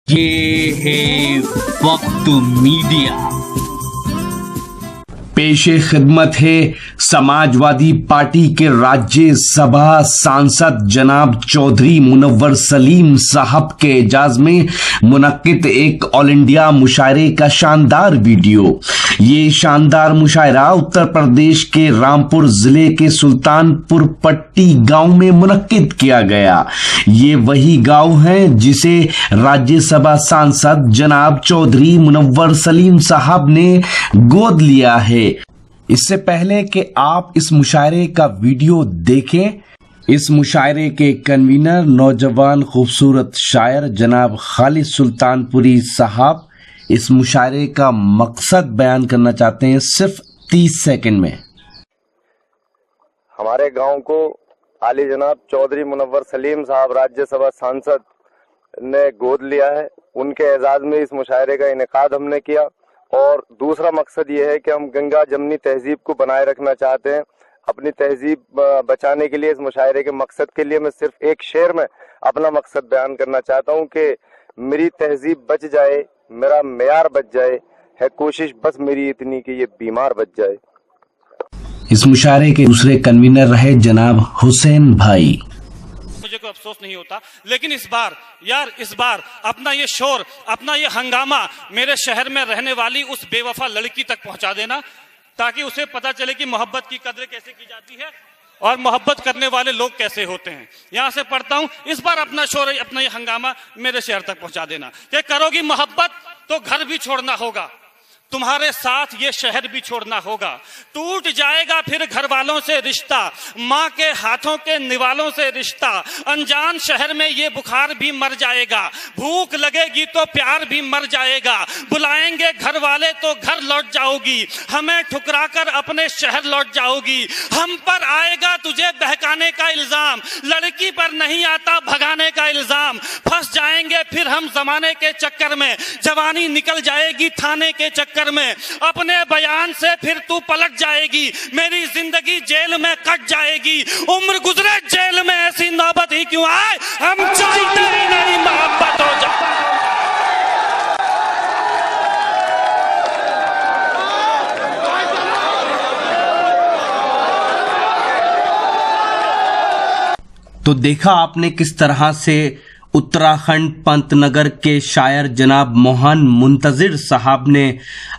ये है वक्त मीडिया। पेशे खिदमत है समाजवादी पार्टी के राज्यसभा सांसद जनाब चौधरी मुनव्वर सलीम साहब के एजाज में मुनक्किद एक ऑल इंडिया मुशायरे का शानदार वीडियो। ये शानदार मुशायरा उत्तर प्रदेश के रामपुर जिले के सुल्तानपुर पट्टी गांव में मुनक्किद किया गया। ये वही गांव है जिसे राज्यसभा सांसद जनाब चौधरी मुनव्वर सलीम साहब ने गोद लिया है। इससे पहले कि आप इस मुशायरे का वीडियो देखें, इस मुशायरे के कन्वीनर नौजवान खूबसूरत शायर जनाब खालिद सुल्तानपुरी साहब इस मुशायरे का मकसद बयान करना चाहते हैं सिर्फ 30 सेकंड में। हमारे गांव को आली जनाब चौधरी मुनव्वर सलीम साहब राज्यसभा सांसद ने गोद लिया है। उनके एजाज में इस मुशायरे का इनेकाद हमने किया और दूसरा मकसद ये है कि हम गंगा जमनी तहजीब को बनाए रखना चाहते हैं। अपनी तहजीब बचाने के लिए इस मुशायरे के मकसद के लिए मैं सिर्फ एक शेर में अपना मकसद बयान करना चाहता हूँ कि मेरी तहजीब बच जाए, मेरा मेयार बच जाए, है कोशिश बस मेरी इतनी कि ये बीमार बच जाए। इस मुशायरे के दूसरे कन्वीनर रहे जनाब हुसैन भाई। मुझे कोई अफसोस नहीं होता, लेकिन इस बार अपना ये शोर, अपना ये हंगामा मेरे शहर में रहने वाली उस बेवफा लड़की तक पहुंचा देना, ताकि उसे पता चले कि मोहब्बत की कदर कैसे की जाती है और मोहब्बत करने वाले लोग कैसे होते हैं। यहां से पढ़ता हूं, इस बार अपना शोर, अपना ये हंगामा मेरे शहर तक पहुंचा देना कि करोगी मोहब्बत तो घर भी छोड़ना होगा, तुम्हारे साथ ये शहर भी छोड़ना होगा। टूट जाएगा फिर घर वालों से रिश्ता, माँ के हाथों के निवालों से रिश्ता। अनजान शहर में ये बुखार भी मर जाएगा, भूख लगेगी तो प्यार भी मर जाएगा। बुलाएंगे घर वाले तो घर लौट जाओगी, हमें ठुकरा कर अपने शहर लौट जाओगी। हम पर आएगा तुझे बहकाने का इल्जाम, लड़की पर नहीं आता भगाने का इल्जाम। फंस जाएंगे फिर हम जमाने के चक्कर में, जवानी निकल जाएगी थाने के चक्कर में। अपने बयान से फिर तू पलट जाएगी, मेरी जिंदगी जेल में कट जाएगी। उम्र गुजरे जेल में ऐसी नौबत ही क्यों आए, हम चाहते ही नहीं मोहब्बत हो जाए। तो देखा आपने किस तरह से उत्तराखंड पंतनगर के शायर जनाब मोहन मुंतजिर साहब ने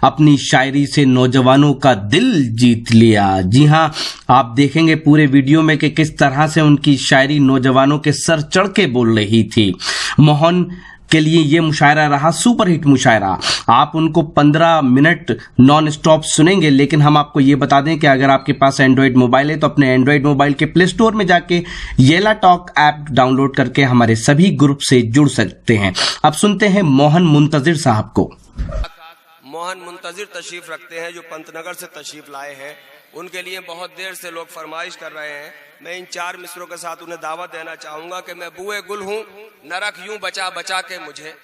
अपनी शायरी से नौजवानों का दिल जीत लिया। जी हां, आप देखेंगे पूरे वीडियो में कि किस तरह से उनकी शायरी नौजवानों के सर चढ़ के बोल रही थी। मोहन के लिए ये मुशायरा रहा सुपरहिट मुशायरा। आप उनको 15 मिनट नॉन स्टॉप सुनेंगे, लेकिन हम आपको ये बता दें कि अगर आपके पास एंड्रॉइड मोबाइल है तो अपने एंड्रॉइड मोबाइल के प्ले स्टोर में जाके येला टॉक ऐप डाउनलोड करके हमारे सभी ग्रुप से जुड़ सकते हैं। अब सुनते हैं मोहन मुंतजिर साहब को। मोहन मुंतजिर तशरीफ रखते हैं जो पंतनगर से तशरीफ लाए हैं। उनके लिए बहुत देर से लोग फरमाइश कर रहे हैं। मैं इन 4 मिसरों के साथ उन्हें दावत देना चाहूंगा कि मैं बुए गुल हूँ न रख यूं बचा बचा के मुझे,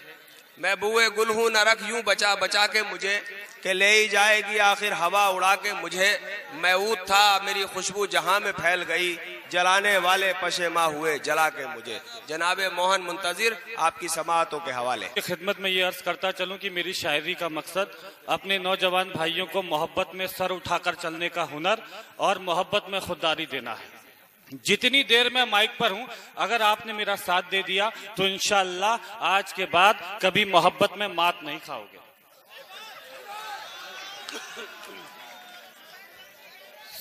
मैं बुए गुल हूँ न रख यूं बचा बचा के मुझे, के ले ही जाएगी आखिर हवा उड़ा के मुझे। मैं ऊद था मेरी खुशबू जहां में फैल गई, जलाने वाले पशेमा हुए जला के मुझे। जनाबे मोहन मुंतजिर आपकी समाअतों के हवाले। खिदमत में ये अर्ज करता चलूं कि मेरी शायरी का मकसद अपने नौजवान भाइयों को मोहब्बत में सर उठाकर चलने का हुनर और मोहब्बत में खुददारी देना है। जितनी देर मैं माइक पर हूं, अगर आपने मेरा साथ दे दिया तो इंशाअल्लाह आज के बाद कभी मोहब्बत में मात नहीं खाओगे।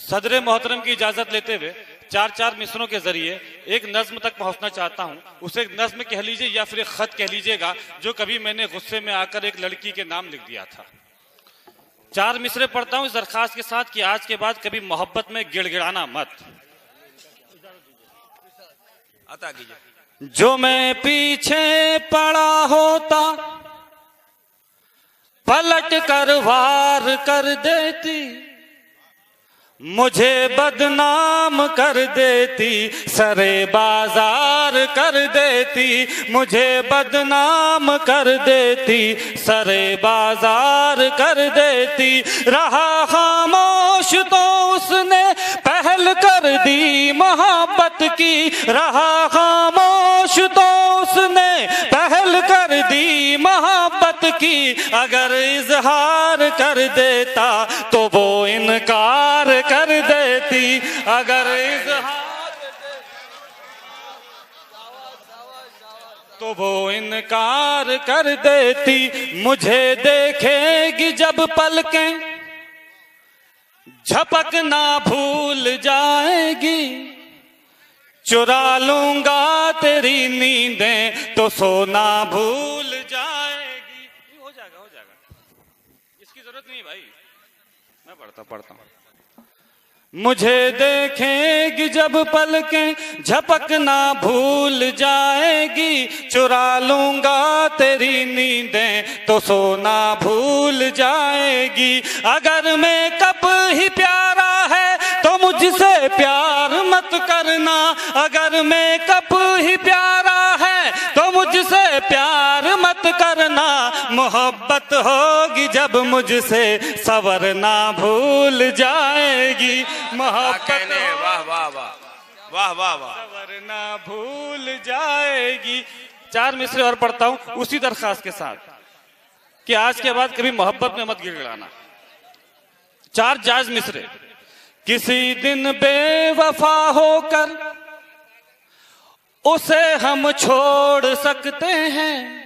सदर मोहतरम की इजाजत लेते हुए 4 मिसरों के जरिए एक नज्म तक पहुंचना चाहता हूं। उसे एक नज्म कह लीजिए या फिर एक खत कह लीजिएगा, जो कभी मैंने गुस्से में आकर एक लड़की के नाम लिख दिया था। 4 मिसरे पढ़ता हूं इस दरखास्त के साथ कि आज के बाद कभी मोहब्बत में गिड़गिड़ाना मत। अता कीजिए। जो मैं पीछे पड़ा होता पलट कर वार कर देती, मुझे बदनाम कर देती, सरे बाजार कर देती, मुझे बदनाम कर देती, सरे बाजार कर देती। रहा खामोश तो उसने पहल कर दी मोहब्बत की, रहा खामोश तो उसने पहल कर दी की अगर इजहार कर देता तो वो इनकार कर देती। अगर इजहार तो वो इनकार कर देती। मुझे देखेगी जब पलकें झपक ना भूल जाएगी। चुरा लूंगा तेरी नींदें तो सोना भूल जाएगी। हो जाएगा, हो जाएगा, इसकी जरूरत नहीं भाई, मैं पढ़ता हूं। मुझे देखेगी जब पलकें झपक ना भूल जाएगी। चुरा लूंगा तेरी नींदें तो सोना भूल जाएगी। अगर मेकअप ही प्यारा है तो मुझसे प्यार मत करना। अगर मेकअप ही प्यारा है तो मुझसे प्यार मत करना। मोहब्बत होगी जब मुझसे सवरना भूल जाएगी। मोहब्बत वाह वाह वाह वाह वाह वाह सवरना भूल जाएगी। 4 मिसरे और पढ़ता हूं उसी दरखास्त के साथ कि आज के बाद कभी मोहब्बत में मत गिड़गिड़ाना। 4 जायज मिसरे। किसी दिन बेवफा होकर उसे हम छोड़ सकते हैं।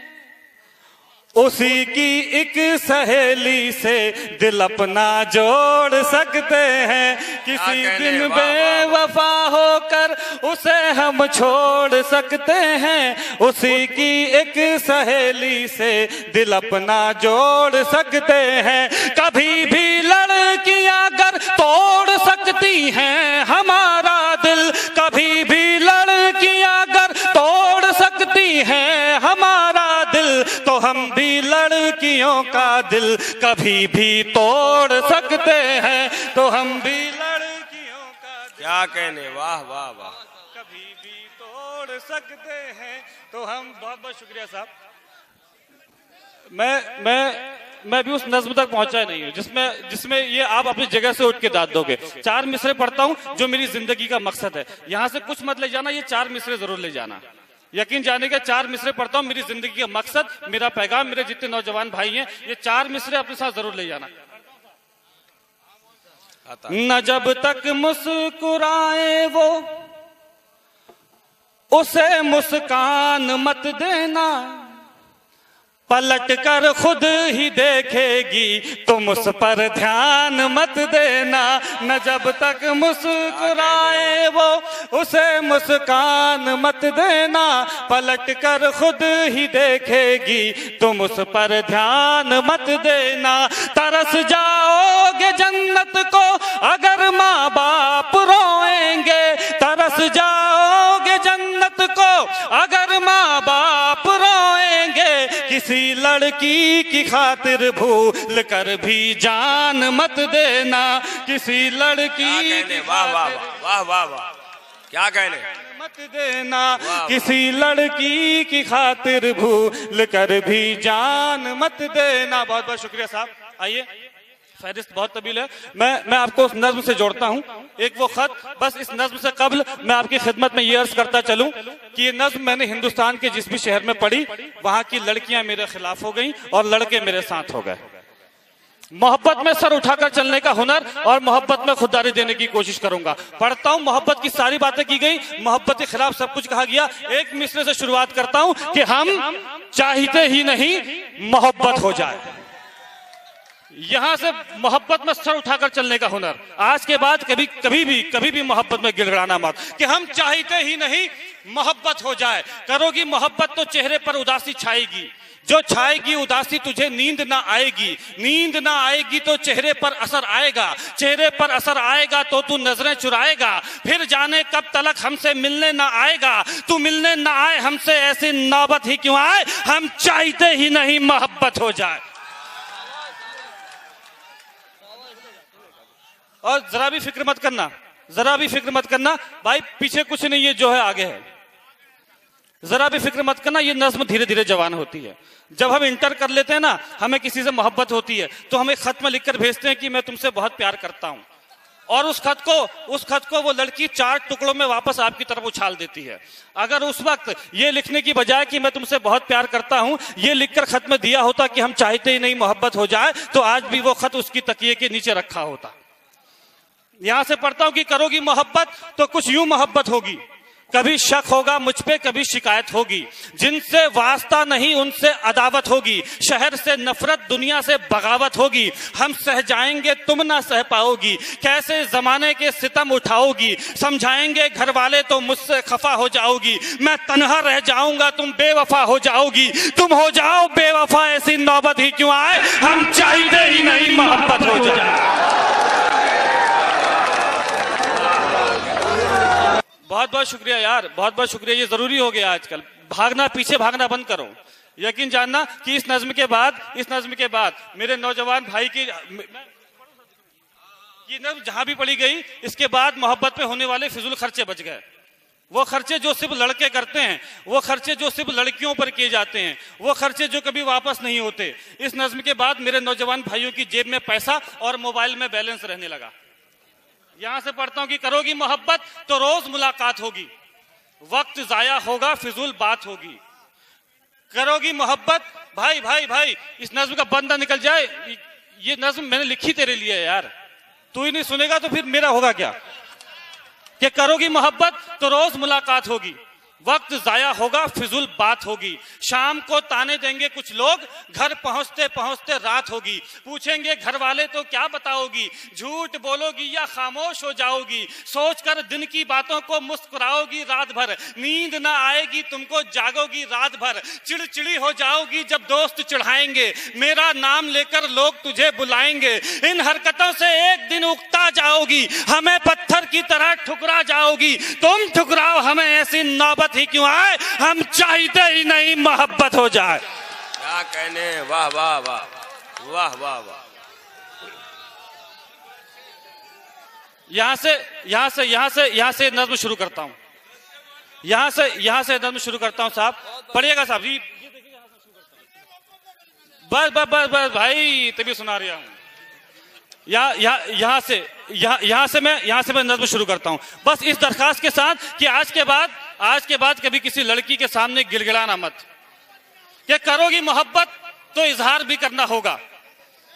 उसी की एक सहेली से दिल अपना जोड़ सकते हैं। किसी दिन बेवफा होकर उसे हम छोड़ सकते हैं। उसी की एक सहेली से दिल अपना जोड़ सकते हैं। कभी भी लड़कियां अगर तोड़ सकती हैं हमारा दिल। कभी भी लड़कियां अगर तोड़ सकती हैं हमारा दिल तो हम भी लड़कियों का दिल कभी भी तोड़ सकते हैं। तो हम भी लड़कियों का दिल क्या कहने, वाह वाह वाह, कभी भी तोड़ सकते हैं। तो हम बहुत बहुत शुक्रिया साहब। मैं भी उस नज्म तक पहुंचा नहीं हूं जिसमें ये आप अपनी जगह से उठ के दाद दोगे। 4 मिसरे पढ़ता हूं जो मेरी जिंदगी का मकसद है। यहां से कुछ मत ले जाना, ये 4 मिसरे जरूर ले जाना। यकीन जाने के 4 मिसरे पढ़ता हूं, मेरी जिंदगी का मकसद, मेरा पैगाम, मेरे जितने नौजवान भाई हैं, ये 4 मिसरे अपने साथ जरूर ले जाना। न जब तक मुस्कुराए वो उसे मुस्कान मत देना। पलट कर खुद ही देखेगी तुम उस पर ध्यान मत देना। न जब तक मुस्कुराए वो उसे मुस्कान मत देना। पलट कर खुद ही देखेगी तुम उस पर ध्यान मत देना। तरस जाओगे जन्नत को अगर माँ बाप रोएंगे। तरस जाओगे जन्नत को अगर माँ बाप रोएंगे। किसी लड़की की खातिर भूल कर भी जान मत देना। किसी लड़की की वाह वाह वाह वाह वाह, क्या कहने मत देना। किसी लड़की की खातिर भूल कर भी जान मत देना। बहुत बहुत शुक्रिया साहब। आइए, फहरिस्त बहुत तवील है, मैं आपको उस नज्म से जोड़ता हूं। एक वो खत, बस इस नज्म से कबल मैं आपकी खिदमत में ये अर्ज करता चलूं कि ये नज्म मैंने हिंदुस्तान के जिस भी शहर में पढ़ी वहां की लड़कियां मेरे खिलाफ हो गईं और लड़के मेरे साथ हो गए। मोहब्बत में सर उठाकर चलने का हुनर और मोहब्बत में खुददारी देने की कोशिश करूंगा। पढ़ता हूं, मोहब्बत की सारी बातें की गई, मोहब्बत के खिलाफ सब कुछ कहा गया। एक मिसरे से शुरुआत करता हूं कि हम चाहते ही नहीं मोहब्बत हो जाए। यहां से मोहब्बत में सर उठाकर चलने का हुनर। आज के बाद कभी भी मोहब्बत में गिड़गिड़ाना मत कि हम चाहते ही नहीं मोहब्बत हो जाए। करोगी मोहब्बत तो चेहरे पर उदासी छाएगी। जो छाएगी उदासी तुझे नींद ना आएगी। नींद ना आएगी तो चेहरे पर असर आएगा। चेहरे पर असर आएगा तो तू नजरें चुराएगा। फिर जाने कब तलक हमसे मिलने ना आएगा। तू मिलने ना आए हमसे, ऐसी नौबत ही क्यों आए। हम चाहते ही नहीं मोहब्बत हो जाए। और जरा भी फिक्र मत करना, जरा भी फिक्र मत करना भाई, पीछे कुछ नहीं है, जो है आगे है। जरा भी फिक्र मत करना, ये नज्म धीरे धीरे जवान होती है। जब हम इंटर कर लेते हैं ना, हमें किसी से मोहब्बत होती है तो हमें खत में लिखकर भेजते हैं कि मैं तुमसे बहुत प्यार करता हूं। और उस खत को वो लड़की 4 टुकड़ों में वापस आपकी तरफ उछाल देती है। अगर उस वक्त ये लिखने की बजाय कि मैं तुमसे बहुत प्यार करता हूं, ये लिखकर खत में दिया होता कि हम चाहते ही नहीं मोहब्बत हो जाए, तो आज भी वो खत उसकी तकिए के नीचे रखा होता। यहां से पढ़ता हूं कि करोगी मोहब्बत तो कुछ यूं मोहब्बत होगी, कभी शक होगा मुझ पे, कभी शिकायत होगी, जिनसे वास्ता नहीं उनसे अदावत होगी, शहर से नफरत दुनिया से बगावत होगी, हम सह जाएंगे तुम ना सह पाओगी, कैसे जमाने के सितम उठाओगी, समझाएंगे घर वाले तो मुझसे खफा हो जाओगी, मैं तन्हा रह जाऊंगा तुम बेवफा हो जाओगी, तुम हो जाओ बेवफा ऐसी नौबत ही क्यों आए, हम चाहते ही नहीं मोहब्बत हो जाए। बहुत बहुत शुक्रिया यार, बहुत बहुत शुक्रिया। ये जरूरी हो गया आजकल, पीछे भागना बंद करो। यकीन जानना कि इस नज्म के बाद मेरे नौजवान भाई की ये नज्म जहां भी पढ़ी गई, इसके बाद मोहब्बत पे होने वाले फिजूल खर्चे बच गए। वो खर्चे जो सिर्फ लड़के करते हैं, वो खर्चे जो सिर्फ लड़कियों पर किए जाते हैं, वो खर्चे जो कभी वापस नहीं होते। इस नज्म के बाद मेरे नौजवान भाइयों की जेब में पैसा और मोबाइल में बैलेंस रहने लगा। यहां से पढ़ता हूं कि करोगी मोहब्बत तो रोज मुलाकात होगी, वक्त जाया होगा फिजूल बात होगी। करोगी मोहब्बत, भाई भाई भाई इस नज्म का बंदा निकल जाए। ये नज्म मैंने लिखी तेरे लिए यार, तू ही नहीं सुनेगा तो फिर मेरा होगा क्या। कि करोगी मोहब्बत तो रोज मुलाकात होगी, वक्त जाया होगा फिजूल बात होगी, शाम को ताने देंगे कुछ लोग, घर पहुंचते पहुंचते रात होगी, पूछेंगे घर वाले तो क्या बताओगी, झूठ बोलोगी या खामोश हो जाओगी, सोचकर दिन की बातों को मुस्कुराओगी रात भर, नींद ना आएगी तुमको जागोगी रात भर, चिड़चिड़ी हो जाओगी जब दोस्त चिढ़ाएंगे, मेरा नाम लेकर लोग तुझे बुलाएंगे, इन हरकतों से एक दिन उकता जाओगी, हमें पत्थर की तरह ठुकरा जाओगी, तुम ठुकराओ हमें ऐसी नौबत ही क्यों आए, हम चाहते ही नहीं मोहब्बत हो जाए। क्या कहने, वाह वाह वाह वाह वाह वाह। यहां से नज्म शुरू करता हूं, यहां से नज्म शुरू करता हूं। साहब पढ़िएगा साहब जी, बस बस बस बस भाई तभी सुना रहा हूं। यहां से मैं नज्म शुरू करता हूं, बस इस दरखास्त के साथ कि आज के बाद कभी किसी लड़की के सामने गिड़गिड़ाना मत। कि करोगी मोहब्बत तो इजहार भी करना होगा,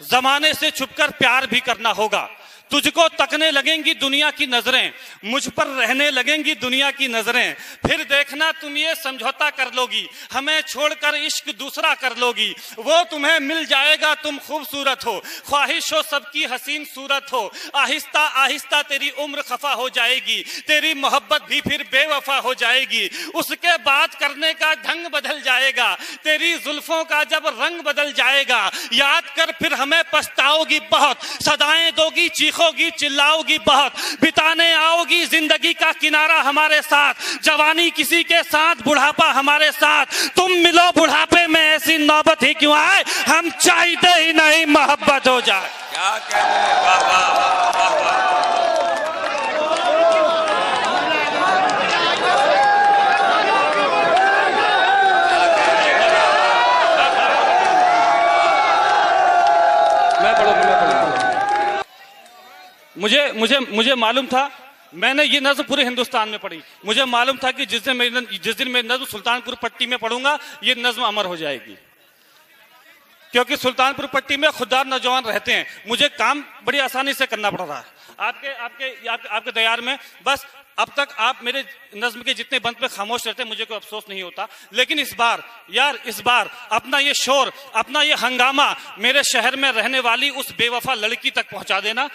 जमाने से छुपकर प्यार भी करना होगा, तुझको तकने लगेंगी दुनिया की नजरें, मुझ पर रहने लगेंगी दुनिया की नजरें, फिर देखना तुम ये समझौता कर लोगी, हमें छोड़कर इश्क दूसरा कर लोगी, वो तुम्हें मिल जाएगा तुम खूबसूरत हो, ख्वाहिश हो सबकी हसीन सूरत हो, आहिस्ता आहिस्ता तेरी उम्र खफा हो जाएगी, तेरी मोहब्बत भी फिर बेवफा हो जाएगी, उसके बात करने का ढंग बदल जाएगा, तेरी जुल्फों का जब रंग बदल जाएगा, याद कर फिर हमें पछताओगी बहुत, सदाएं दोगी होगी चिल्लाओगी बहुत, बिताने आओगी जिंदगी का किनारा हमारे साथ, जवानी किसी के साथ बुढ़ापा हमारे साथ, तुम मिलो बुढ़ापे में ऐसी नौबत ही क्यों आए, हम चाहते ही नहीं मोहब्बत हो जाए। क्या कहने, वाह वाह वाह वाह। मुझे मालूम था, मैंने ये नज्म पूरे हिंदुस्तान में पढ़ी, मुझे मालूम था कि जिस दिन मैं नज्म सुल्तानपुर पट्टी में पढ़ूंगा ये नज्म अमर हो जाएगी, क्योंकि सुल्तानपुर पट्टी में खुददार नौजवान रहते हैं, मुझे काम बड़ी आसानी से करना पड़ रहा है आपके दयार में। बस अब तक आप मेरे नज्म के जितने बंद पे खामोश रहते मुझे कोई अफसोस नहीं होता, लेकिन इस बार अपना ये शोर, अपना ये हंगामा मेरे शहर में रहने वाली उस बेवफा लड़की तक पहुंचा देना,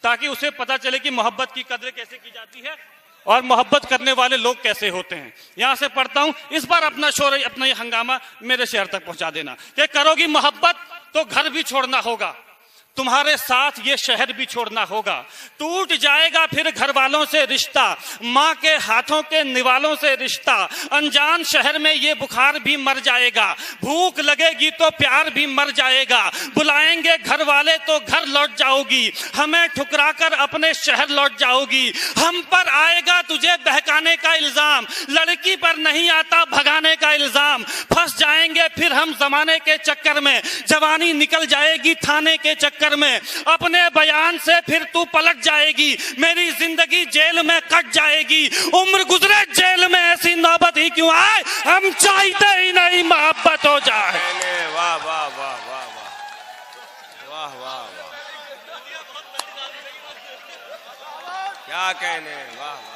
ताकि उसे पता चले कि मोहब्बत की कदर कैसे की जाती है और मोहब्बत करने वाले लोग कैसे होते हैं। यहां से पढ़ता हूं, इस बार अपना शोर, अपना ये हंगामा मेरे शहर तक पहुंचा देना। कि करोगी मोहब्बत तो घर भी छोड़ना होगा, तुम्हारे साथ ये शहर भी छोड़ना होगा, टूट जाएगा फिर घर वालों से रिश्ता, माँ के हाथों के निवालों से रिश्ता, अनजान शहर में ये बुखार भी मर जाएगा, भूख लगेगी तो प्यार भी मर जाएगा, बुलाएंगे घर वाले तो घर लौट जाओगी, हमें ठुकराकर अपने शहर लौट जाओगी, हम पर आएगा तुझे बहकाने का इल्जाम, लड़की पर नहीं आता भगाने का इल्जाम, फंस जाएंगे फिर हम जमाने के चक्कर में, जवानी निकल जाएगी थाने के चक्कर चक्कर में, अपने बयान से फिर तू पलट जाएगी, मेरी जिंदगी जेल में कट जाएगी, उम्र गुजरे जेल में ऐसी नौबत ही क्यों आए, हम चाहते ही नहीं मोहब्बत हो जाए। वाह वाह वाह वाह वाह वाह वाह, क्या कहने, वाह वाह,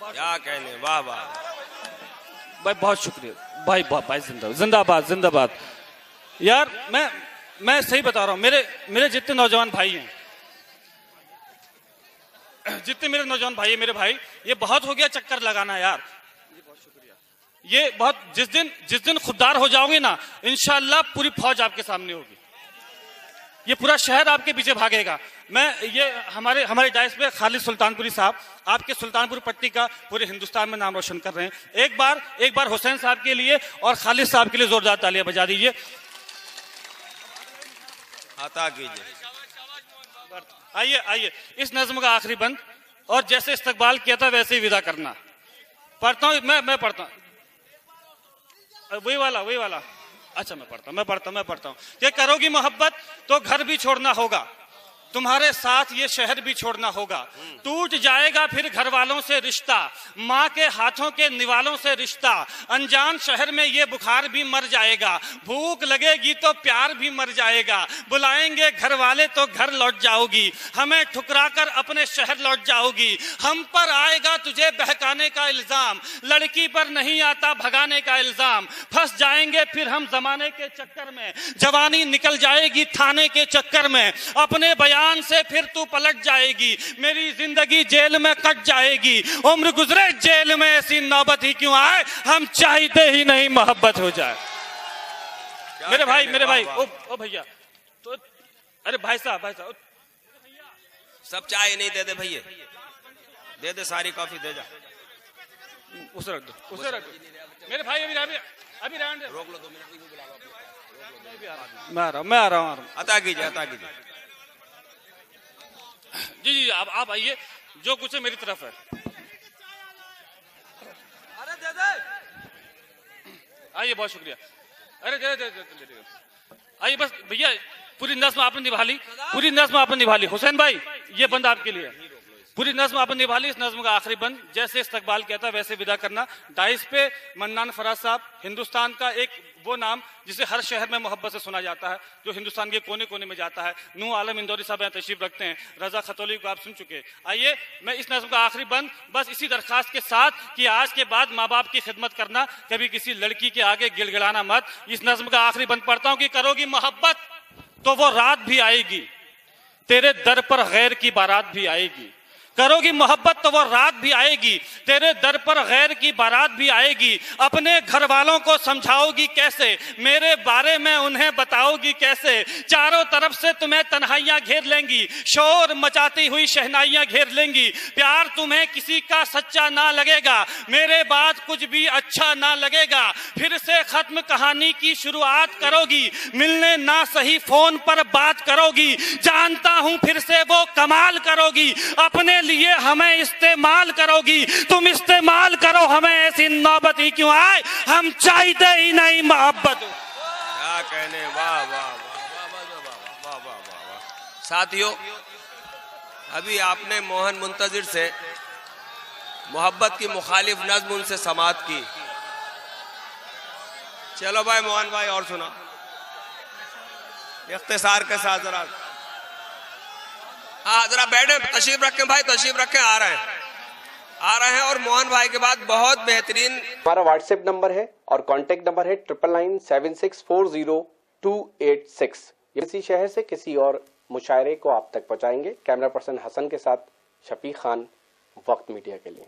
क्या कहने, वाह वाह भाई, बहुत शुक्रिया भाई, बहुत भाई, जिंदाबाद जिंदाबाद। यार मैं सही बता रहा हूं, मेरे जितने नौजवान भाई हैं, जितने मेरे नौजवान भाई हैं, मेरे भाई, ये बहुत हो गया चक्कर लगाना यार, ये बहुत, जिस दिन खुददार हो जाओगे ना, इंशाअल्लाह पूरी फौज आपके सामने होगी, ये पूरा शहर आपके पीछे भागेगा। मैं ये हमारे डायस पे खालिद सुल्तानपुरी साहब आपके सुल्तानपुर पट्टी का पूरे हिंदुस्तान में नाम रोशन कर रहे हैं। एक बार हुसैन साहब के लिए और खालिद साहब के लिए जोरदार तालियां बजा दीजिए। अता कीजिए। आइए इस नज्म का आखिरी बंद, और जैसे इस्तकबाल किया था वैसे ही विदा करना। पढ़ता हूँ, मैं पढ़ता हूँ, वही वाला। अच्छा, मैं पढ़ता हूँ। कि करोगी मोहब्बत तो घर भी छोड़ना होगा, तुम्हारे साथ ये शहर भी छोड़ना होगा, टूट जाएगा फिर घर वालों से रिश्ता, माँ के हाथों के निवालों से रिश्ता, अनजान शहर में ये बुखार भी मर जाएगा, भूख लगेगी तो प्यार भी मर जाएगा, बुलाएंगे घर वाले तो घर लौट जाओगी, हमें ठुकरा कर अपने शहर लौट जाओगी, हम पर आएगा तुझे बहकाने का इल्जाम, लड़की पर नहीं आता भगाने का इल्जाम, फंस जाएंगे फिर हम जमाने के चक्कर में, जवानी निकल जाएगी थाने के चक्कर में, अपने बयान से फिर तू पलट जाएगी, मेरी जिंदगी जेल में कट जाएगी, उम्र गुजरे जेल में ऐसी नौबत ही क्यों आए, हम चाहते ही नहीं मोहब्बत हो जाए। मेरे भाई ओ भैया, तो अरे भाई साहब सब चाय नहीं दे दे भैया, दे दे सारी कॉफी दे जा, उसे रख दो। मेरे भाई अभी रहने दे, रोक लो 2 मिनट, मैं आ रहा हूँ। अता कीजिए। जी आप आइए, जो कुछ है मेरी तरफ है। अरे दे दे, आइए, बहुत शुक्रिया। अरे दे। आइए, बस भैया, पूरी नज़्म आपने निभा ली। हुसैन भाई, ये बंद आपके लिए, पूरी नज़्म आपने निभा ली। इस नज़्म का आखिरी बंद, जैसे इस्तकबाल कहता है वैसे विदा करना। डाइस पे मन्नान फराज साहब, हिंदुस्तान का एक वो नाम जिसे हर शहर में मोहब्बत से सुना जाता है, जो हिंदुस्तान के कोने कोने में जाता है। नूह आलम इंदौरी साहब यहाँ तशरीफ रखते हैं, रजा खतौली को आप सुन चुके। आइए, मैं इस नज़्म का आखिरी बंद बस इसी दरखास्त के साथ कि आज के बाद माँ बाप की खिदमत करना, कभी किसी लड़की के आगे गिड़गिड़ाना मत। इस नज़्म का आखिरी बंद पढ़ता हूँ कि करोगी मोहब्बत तो वो रात भी आएगी, तेरे दर पर गैर की बारात भी आएगी। करोगी मोहब्बत तो वो रात भी आएगी, तेरे दर पर गैर की बारात भी आएगी, अपने घर वालों को समझाओगी कैसे, मेरे बारे में उन्हें बताओगी कैसे, चारों तरफ से तुम्हें तन्हाइयां घेर लेंगी, शोर मचाती हुई शहनाइयां घेर लेंगी, प्यार तुम्हें किसी का सच्चा ना लगेगा, मेरे बाद कुछ भी अच्छा ना लगेगा, फिर से खत्म कहानी की शुरुआत करोगी, मिलने ना सही फोन पर बात करोगी, जानता हूं फिर से वो कमाल करोगी, अपने लिए हमें इस्तेमाल करोगी, तुम इस्तेमाल करो हमें, ऐसी नौबत ही क्यों आए, हम चाहते ही नहीं मोहब्बत। क्या कहने, वाह वाह वाह वाह वाह। साथियों, अभी आपने मोहन मुंतजिर से मोहब्बत की मुखालिफ नज्म उनसे समाअत की। चलो भाई मोहन भाई, और सुना इख्तिसार के साथ जरा। हाँ, जरा बैठे, तशरीफ रखें भाई, तशरीफ रखें, आ रहे हैं। और मोहन भाई के बाद बहुत बेहतरीन हमारा व्हाट्सएप नंबर है और कॉन्टेक्ट नंबर है 9997640286। किसी शहर से किसी और मुशायरे को आप तक पहुंचाएंगे। कैमरा पर्सन हसन के साथ शफीक खान, वक्त मीडिया के लिए।